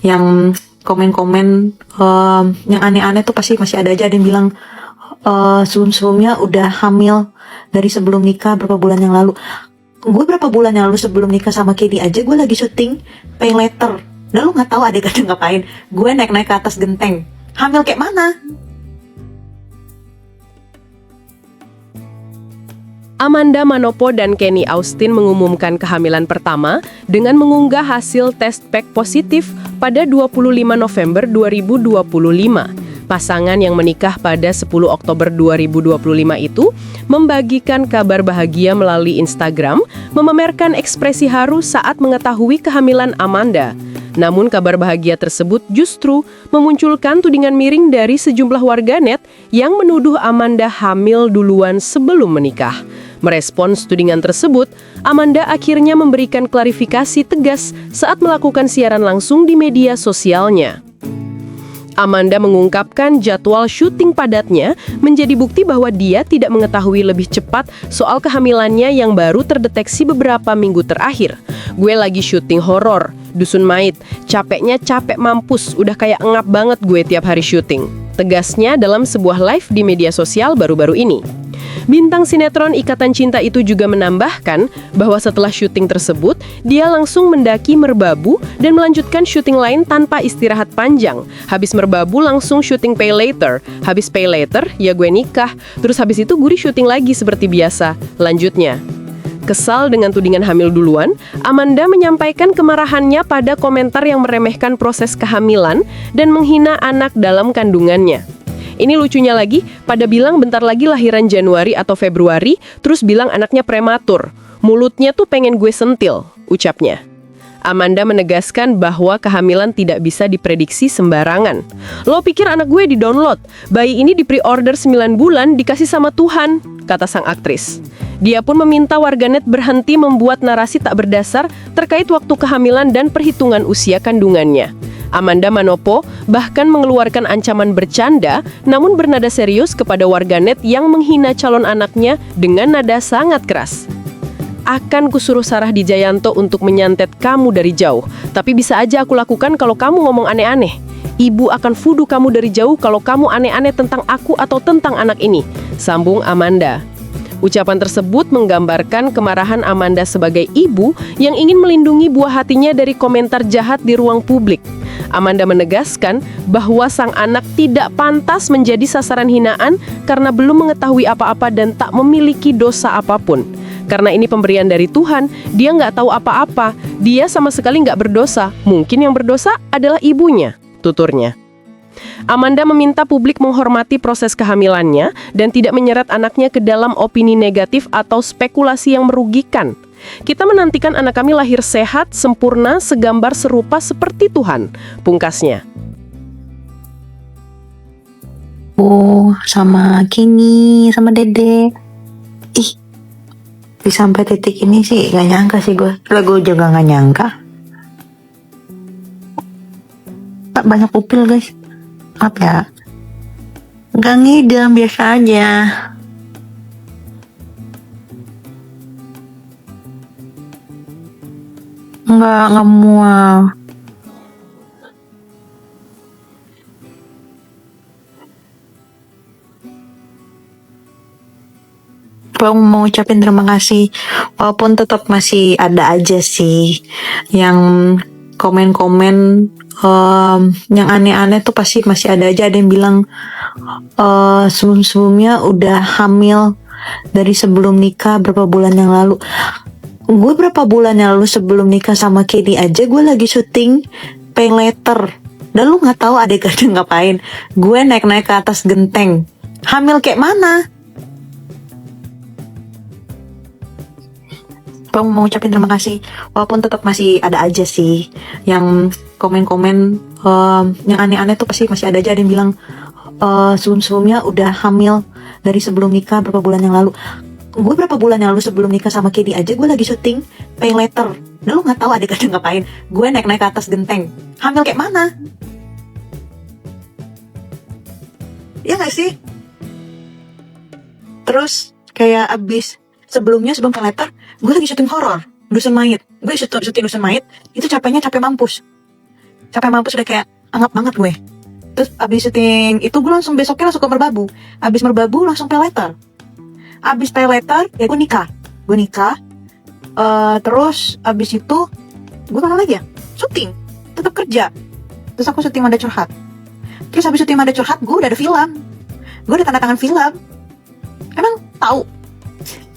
yang komen-komen yang aneh-aneh tuh pasti masih ada aja. Ada yang bilang sebelum-sebelumnya udah hamil dari sebelum nikah berapa bulan yang lalu. Gue berapa bulan yang lalu sebelum nikah sama Kedi aja gue lagi syuting pay letter. Dan lu nggak tahu adegannya ngapain. Gue naik-naik ke atas genteng. Hamil kayak mana? Amanda Manopo dan Kenny Austin mengumumkan kehamilan pertama dengan mengunggah hasil tes pack positif pada 25 November 2025. Pasangan yang menikah pada 10 Oktober 2025 itu membagikan kabar bahagia melalui Instagram, memamerkan ekspresi haru saat mengetahui kehamilan Amanda. Namun kabar bahagia tersebut justru memunculkan tudingan miring dari sejumlah warganet yang menuduh Amanda hamil duluan sebelum menikah. Merespons tudingan tersebut, Amanda akhirnya memberikan klarifikasi tegas saat melakukan siaran langsung di media sosialnya. Amanda mengungkapkan jadwal syuting padatnya menjadi bukti bahwa dia tidak mengetahui lebih cepat soal kehamilannya yang baru terdeteksi beberapa minggu terakhir. Gue lagi syuting horor, Dusun Mait, capeknya capek mampus, udah kayak engap banget gue tiap hari syuting. Tegasnya dalam sebuah live di media sosial baru-baru ini. Bintang sinetron Ikatan Cinta itu juga menambahkan bahwa setelah syuting tersebut, dia langsung mendaki Merbabu dan melanjutkan syuting lain tanpa istirahat panjang. Habis Merbabu langsung syuting Pay Later. Habis Pay Later, ya gue nikah. Terus habis itu Guri syuting lagi seperti biasa. Lanjutnya. Kesal dengan tudingan hamil duluan, Amanda menyampaikan kemarahannya pada komentar yang meremehkan proses kehamilan dan menghina anak dalam kandungannya. Ini lucunya lagi, pada bilang bentar lagi lahiran Januari atau Februari, terus bilang anaknya prematur. Mulutnya tuh pengen gue sentil, ucapnya. Amanda menegaskan bahwa kehamilan tidak bisa diprediksi sembarangan. Lo pikir anak gue di-download? Bayi ini di-pre-order 9 bulan dikasih sama Tuhan, kata sang aktris. Dia pun meminta warganet berhenti membuat narasi tak berdasar terkait waktu kehamilan dan perhitungan usia kandungannya. Amanda Manopo bahkan mengeluarkan ancaman bercanda namun bernada serius kepada warganet yang menghina calon anaknya dengan nada sangat keras. Akan kusuruh Sarah Dijayanto untuk menyantet kamu dari jauh, tapi bisa aja aku lakukan kalau kamu ngomong aneh-aneh. Ibu akan fudu kamu dari jauh kalau kamu aneh-aneh tentang aku atau tentang anak ini, sambung Amanda. Ucapan tersebut menggambarkan kemarahan Amanda sebagai ibu yang ingin melindungi buah hatinya dari komentar jahat di ruang publik. Amanda menegaskan bahwa sang anak tidak pantas menjadi sasaran hinaan karena belum mengetahui apa-apa dan tak memiliki dosa apapun. Karena ini pemberian dari Tuhan, dia nggak tahu apa-apa. Dia sama sekali nggak berdosa. Mungkin yang berdosa adalah ibunya, tuturnya. Amanda meminta publik menghormati proses kehamilannya dan tidak menyeret anaknya ke dalam opini negatif atau spekulasi yang merugikan. Kita menantikan anak kami lahir sehat, sempurna, segambar serupa seperti Tuhan, pungkasnya. Sama Kini, sama Dede. Ih, sampai titik ini sih gak nyangka sih gue. Gue juga gak nyangka. Banyak upil guys. Apa ya? Gak ngidam, biasa aja. Nggak mual. Bang mau ucapin terima kasih, walaupun tetap masih ada aja sih yang komen-komen yang aneh-aneh tuh pasti masih ada aja. Ada yang bilang sebelum-sebelumnya udah hamil dari sebelum nikah berapa bulan yang lalu. Gue berapa bulan yang lalu sebelum nikah sama Kedi aja gue lagi syuting Pay Later. Dan lu gak tahu adegannya ngapain. Gue naik-naik ke atas genteng. Hamil kayak mana? Bang mau ucapin terima kasih, walaupun tetap masih ada aja sih yang komen-komen yang aneh-aneh tuh pasti masih ada aja. Ada yang bilang sebelum-sebelumnya udah hamil dari sebelum nikah berapa bulan yang lalu. Gue berapa bulan yang lalu sebelum nikah sama Kedi aja gue lagi syuting Pay Later. Dan lu gak tahu adegannya ngapain. Gue naik-naik ke atas genteng. Hamil kayak mana? Ya gak sih? Terus kayak abis sebelum Pay Later gue lagi syuting horor Dusun Mait. Gue syuting Dusun Mait itu capeknya capek mampus. capek mampus, udah kayak anggap banget gue. Terus abis syuting itu gue langsung besoknya langsung ke Merbabu. Abis Merbabu langsung pay later. Abis pay later ya gue nikah. Terus abis itu gue mana lagi ya? Syuting, tetap kerja. Terus aku syuting Manda Curhat. Terus abis syuting Manda Curhat gue udah ada film. Gue udah tanda tangan film. Emang tahu?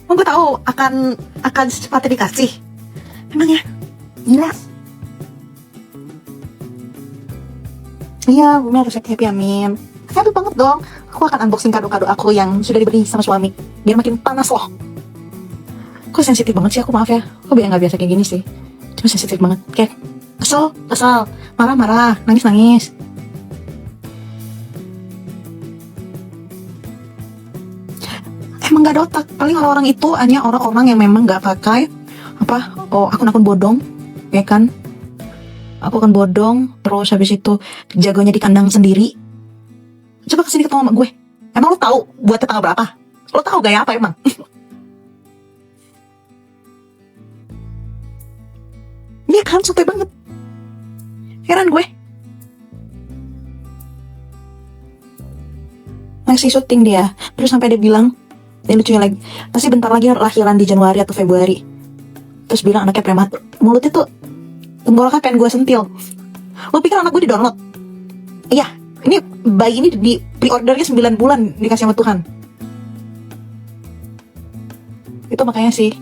Emang gue tahu akan secepatnya dikasih. Emang ya? Gila. Iya, gue harus happy, amin. Happy banget dong. Aku akan unboxing kado-kado aku yang sudah diberi sama suami, biar makin panas loh. Kok sensitif banget sih aku, maaf ya. Kok biar nggak biasa kayak gini sih. Cuma sensitif banget. Kayak kesel, marah-marah, nangis-nangis. Emang gak ada otak. Paling orang-orang itu hanya orang-orang yang memang gak pakai akun-akun bodong, ya kan? Aku akan bodong, terus habis itu jagonya di kandang sendiri. Coba kesini ketemu sama gue. Emang lo tahu buatnya tanggal berapa? Lo tahu gaya apa emang? Iya kan, sotoy banget. Heran gue. Masih syuting dia. Terus sampai dia bilang, ini lucunya lagi, pasti bentar lagi lahiran di Januari atau Februari. Terus bilang anaknya prematur. Mulutnya tuh tenggorokan pengen gue sentil. Lo pikir anak gue di download? Iya, ini bayi ini di pre-ordernya 9 bulan dikasih sama Tuhan. Itu makanya sih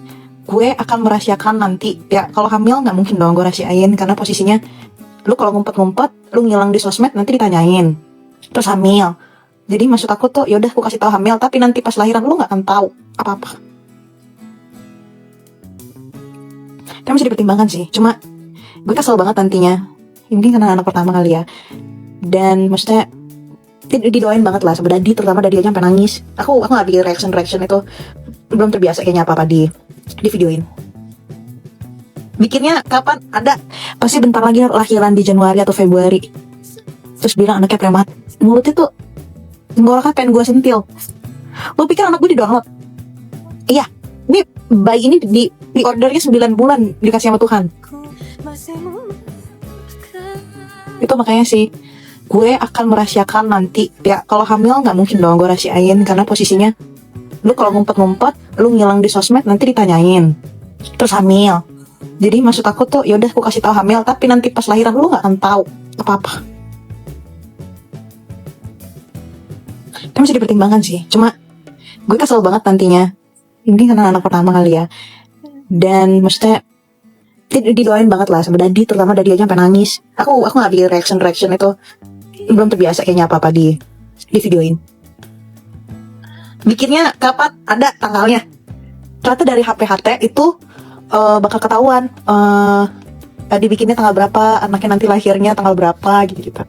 gue akan merahasiakan nanti. Ya kalau hamil gak mungkin dong gue rahasiain, karena posisinya lu kalau ngumpet-ngumpet, lu ngilang di sosmed nanti ditanyain. Terus hamil. Jadi maksud aku tuh yaudah aku kasih tahu hamil, tapi nanti pas lahiran lu gak akan tahu apa-apa. Tapi masih dipertimbangkan sih. Cuma gue kesel banget nantinya. Mungkin karena anak pertama kali ya. Dan maksudnya didoain banget lah sama Dadi, terutama Dadi aja sampai nangis. Aku gak bikin reaction itu. Belum terbiasa kayaknya apa-apa di videoin. Bikinnya kapan? Ada. Pasti bentar lagi lahiran di Januari atau Februari. Terus bilang anaknya prematur. Mulutnya tuh tenggorokan pengen gue sentil. Lo pikir anak gue di download? Iya, ini bayi ini di pre-ordernya 9 bulan dikasih sama Tuhan. Itu makanya sih gue akan merahasiakan nanti. Ya kalau hamil gak mungkin dong gue rahasiain, karena posisinya lu kalau ngumpet-ngumpet, lu ngilang di sosmed nanti ditanyain. Terus hamil. Jadi maksud aku tuh yaudah aku kasih tahu hamil, tapi nanti pas lahiran lu gak akan tahu apa-apa. Tapi masih dipertimbangkan sih. Cuma gue kesel banget nantinya. Ini karena anak pertama kali ya. Dan maksudnya didoain banget lah sama Dadi, terutama Dadi aja sampai nangis. Aku gak bikin reaction itu. Belum terbiasa kayaknya apa-apa di videoin. Bikinnya kapan? Ada tanggalnya. Ternyata dari HPHT itu bakal ketahuan dibikinnya tanggal berapa, anaknya nanti lahirnya tanggal berapa gitu-gitu.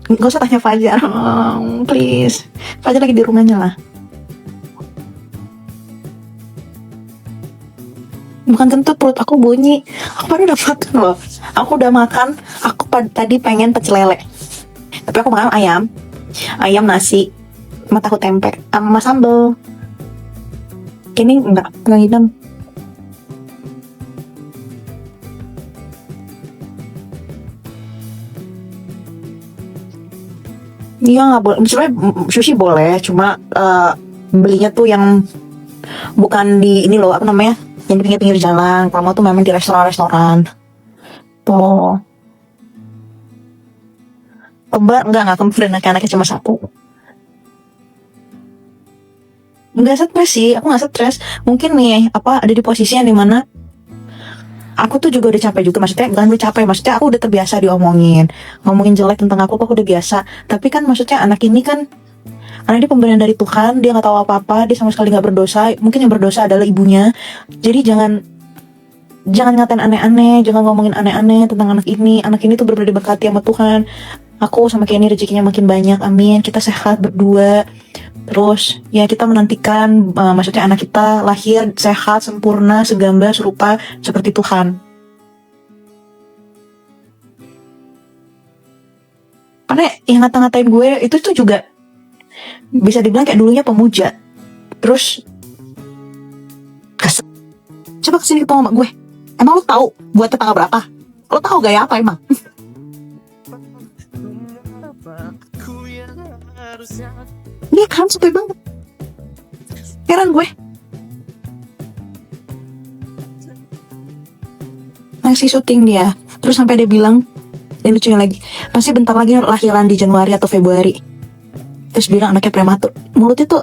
Gak usah tanya Fajar, please. Fajar lagi di rumahnya lah. Bukan kentut, perut aku bunyi. Aku baru udah makan loh. Aku udah makan. Aku tadi pengen pecel lele, tapi aku makan ayam nasi sama tahu tempe sama sambal. Ini enggak hidang. Iya nggak boleh. Sebenarnya sushi boleh, cuma belinya tuh yang bukan di ini loh, apa namanya, yang di pinggir-pinggir jalan. Kalau mau tuh memang di restoran tuh. Kembar nggak kembar, dan anaknya cuma satu. Nggak stres sih, aku nggak stres. Mungkin nih ada di posisi yang dimana aku tuh juga udah capek juga, maksudnya bukan udah capek, maksudnya aku udah terbiasa ngomongin jelek tentang aku udah biasa. Tapi kan maksudnya anak ini kan, karena dia pemberian dari Tuhan, dia nggak tahu apa-apa, dia sama sekali nggak berdosa. Mungkin yang berdosa adalah ibunya. Jadi jangan ngatain aneh-aneh, jangan ngomongin aneh-aneh tentang anak ini. Anak ini tuh benar-benar diberkati sama Tuhan. Aku sama Kenny rezekinya makin banyak, amin. Kita sehat berdua. Terus ya kita menantikan maksudnya anak kita lahir sehat, sempurna, segambar, serupa seperti Tuhan. Karena yang ngata-ngatain gue itu tuh juga bisa dibilang kayak dulunya pemuja. Terus coba kesini ketemu sama gue. Emang lo tahu buat tanggal berapa? Lo tahu gaya apa emang? Dia kan suka banget. Heran gue. Masih syuting dia. Terus sampai dia bilang, yang lucunya lagi, pasti bentar lagi lahiran di Januari atau Februari. Terus bilang anaknya prematur. Mulutnya tuh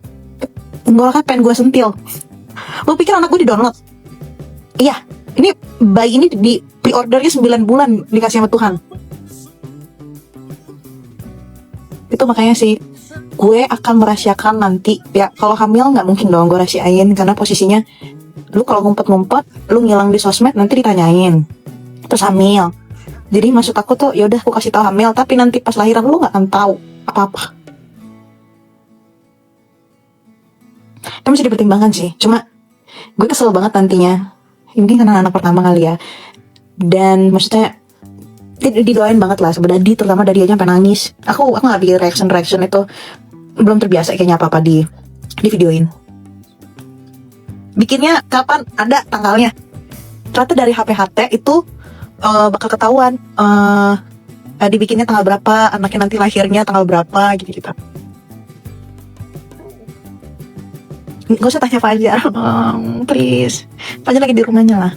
tenggorokan pengen gue sentil. Lo pikir anak gue di download? Iya, ini bayi ini di pre-ordernya 9 bulan dikasih sama Tuhan. Itu makanya sih gue akan merahasiakan nanti. Ya kalau hamil nggak mungkin dong gue rahasiain, karena posisinya lu kalau ngumpet-ngumpet, lu ngilang di sosmed nanti ditanyain. Terus hamil. Jadi maksud aku tuh yaudah aku kasih tahu hamil, tapi nanti pas lahiran lu nggak akan tahu apa-apa. Itu masih dipertimbangkan sih. Cuma gue kesel banget nantinya. Mungkin karena anak pertama kali ya. Dan maksudnya didoain banget lah sebenarnya, terutama dari aja sampai nangis. Aku nggak bikin reaction itu, belum terbiasa kayaknya apa di videoin. Bikinnya kapan ada tanggalnya. Ternyata dari HPHT itu bakal ketahuan dibikinnya tanggal berapa, anaknya nanti lahirnya tanggal berapa gitu. Gak usah tanya Fajar, please. Fajar lagi di rumahnya lah.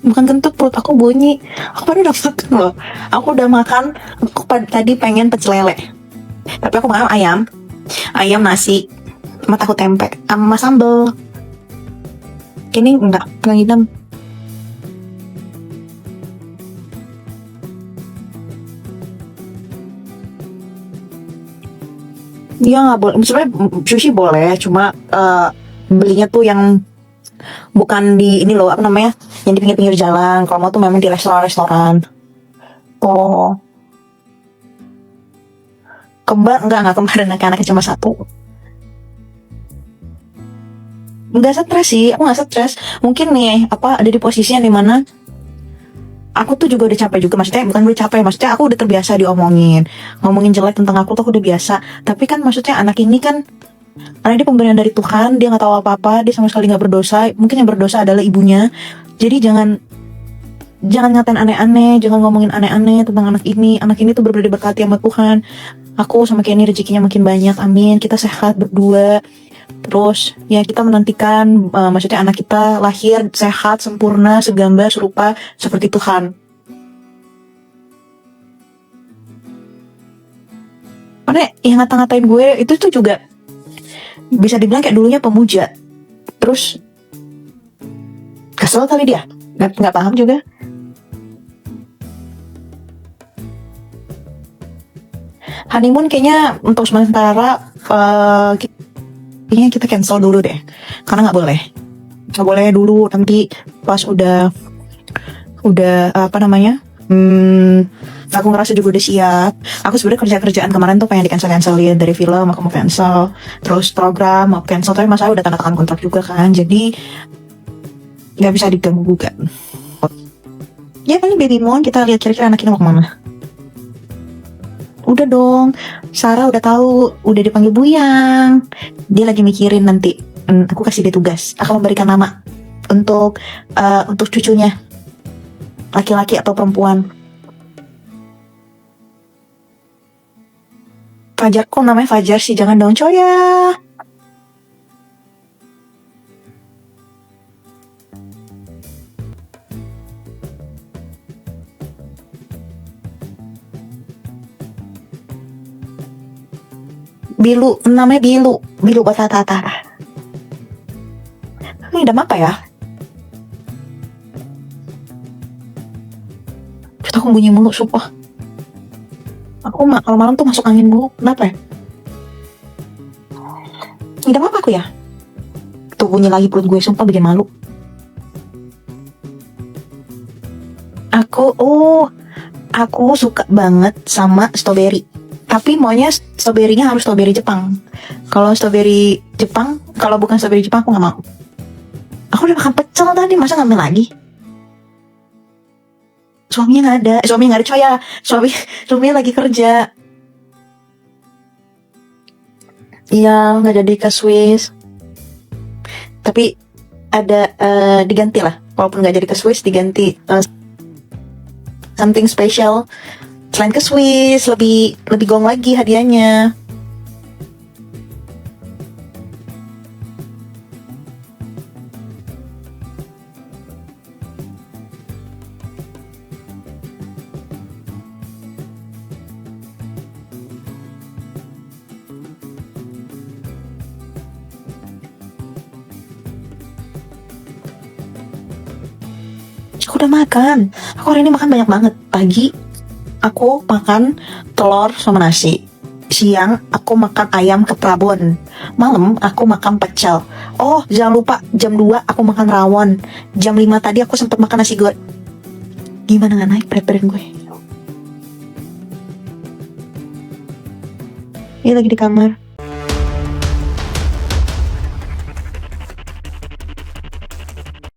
Bukan kentut, perut aku bunyi. Aku baru udah makan loh. Aku udah makan. Aku tadi pengen pecel lele, tapi aku makan ayam nasi sama tahu tempe sama sambel. Ini enggak ngidam. Dia nggak boleh. Sebenarnya sushi boleh, cuma belinya tuh yang bukan di ini loh, apa namanya, yang di pinggir-pinggir jalan. Kalau mau tuh memang di restoran. Oh, kembar enggak kembar, anaknya cuma satu. Enggak stres sih, aku nggak stres. Mungkin nih ada di posisinya dimana aku tuh juga udah capek juga, maksudnya bukan gue capek, maksudnya aku udah terbiasa ngomongin jelek tentang aku tuh aku udah biasa. Tapi kan maksudnya anak ini kan, karena dia pemberian dari Tuhan, dia nggak tahu apa-apa, dia sama sekali nggak berdosa. Mungkin yang berdosa adalah ibunya. Jadi jangan ngatain aneh-aneh, jangan ngomongin aneh-aneh tentang anak ini. Anak ini tuh berbeda diberkati sama Tuhan. Aku sama Kenny rezekinya makin banyak, amin. Kita sehat berdua. Terus ya kita menantikan maksudnya anak kita lahir sehat, sempurna, segambar, serupa seperti Tuhan. Karena yang ngata-ngatain gue itu tuh juga bisa dibilang kayak dulunya pemuja. Terus kesel kali dia, nggak paham juga. Honeymoon kayaknya untuk sementara kayaknya kita cancel dulu deh, karena nggak boleh dulu. Nanti pas udah apa namanya, aku ngerasa juga udah siap. Aku sebenarnya kerjaan kemarin tuh pengen di-cancelin dari film, aku mau cancel. Terus program mau cancel, tapi masalah udah tanda tangan kontrak juga kan, jadi nggak bisa diganggu juga. Ya paling baby moon, kita lihat kira-kira anak ini mau kemana. Udah dong, Sarah udah tahu, udah dipanggil Buyang. Dia lagi mikirin nanti. Aku kasih dia tugas, akan memberikan nama untuk cucunya, laki-laki atau perempuan. Fajar, kok namanya Fajar sih? Jangan dong, coya. Bilu, namanya Bilu Batata. Ini idam apa ya? Kita aku bunyi mulu, sumpah. Aku kalau malam tuh masuk angin mulu, kenapa ya? Idam apa aku ya? Tuh bunyi lagi perut gue, sumpah bikin malu. Aku suka banget sama strawberry. Tapi maunya stroberinya harus strawberry Jepang. Kalau strawberry Jepang, kalau bukan strawberry Jepang aku nggak mau. Aku udah makan pecel tadi, masa ngambil lagi? Suaminya nggak ada coy ya. Suaminya lagi kerja. Iya, nggak jadi ke Swiss. Tapi ada diganti lah, walaupun nggak jadi ke Swiss, diganti something special. Selain ke Swiss, lebih gong lagi hadiahnya. Aku udah makan. Aku hari ini makan banyak banget. Pagi aku makan telur sama nasi. Siang aku makan ayam ke Prabon. Malam aku makan pecel. Oh, jangan lupa jam 2 aku makan rawon. Jam 5 tadi aku sempat makan nasi goreng. Gimana gak naik berat badan gue? Ini lagi di kamar.